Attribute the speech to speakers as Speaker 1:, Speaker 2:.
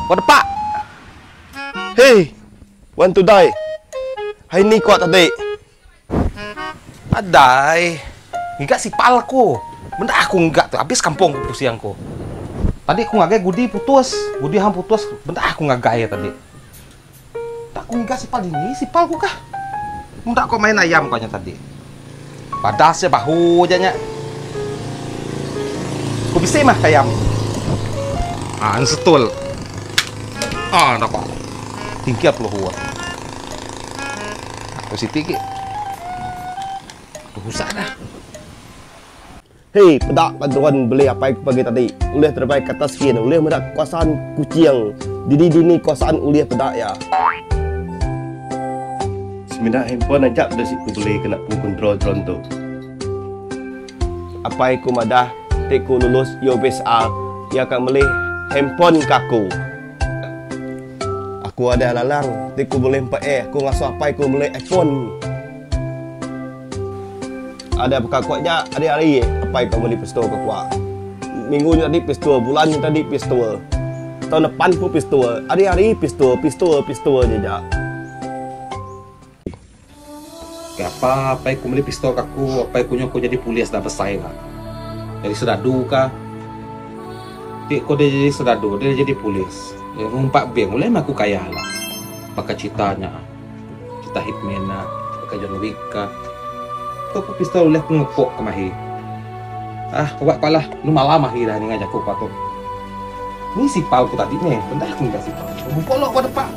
Speaker 1: What the pak? Hey, want to die? Hai ni kuat tadi.
Speaker 2: Adai. Enggak si palku. Benda aku enggak tuh. Habis kampung ku pusiangku. Tadi aku ngagai Gudi putus. Gudi ham putus. Benda aku ngagai tadi. Tak aku enggak si pal ini. Si palku kah? Benda aku main ayam kayaknya tadi. Padasnya bahu aja nya. Ku bisa mah ayam. Ah, setul. Ah, nak kok. Tinggi apa lu? Aku si tinggi. Usah dah.
Speaker 1: Hei, pedak bantuan beli apa yang pagi tadi. Ulih terbaik kata sekian. Ulih mendak kuasaan kucing. Dini kuasaan ulih pedak ya. Seminat handphone ajak dari situ beli kena pun kontrol contoh. Apa yang ku madah teku lulus UBSA ia akan beli handphone kaku. Aku ada lalang, teku boleh aku ngasuh apa aku beli iPhone. Ada buka kuatnya hari-hari apa yang kamu beli pistol ke kuat. Minggu tadi pistol, bulan tadi pistol. Tahun depan pun pistol. Hari-hari pistol aja.
Speaker 2: Apa yang aku beli pistol kaku, apa yang punya aku jadi polis dah besar lah. Jadi sedadu kah? Tik kau dia jadi sedadu, dia jadi polis. Ngumpak bank, mulai aku kaya lah. Pakai citanya, cita hitman lah, pakai John Wick kah. Tuh aku pistol boleh aku ngepok ke mahi. Ah, buat kalah, lu malah mahi dah ni ngajak aku patut. Ni si pau aku tadi ni, benda aku enggak si pau. Ngepok lo kau depan.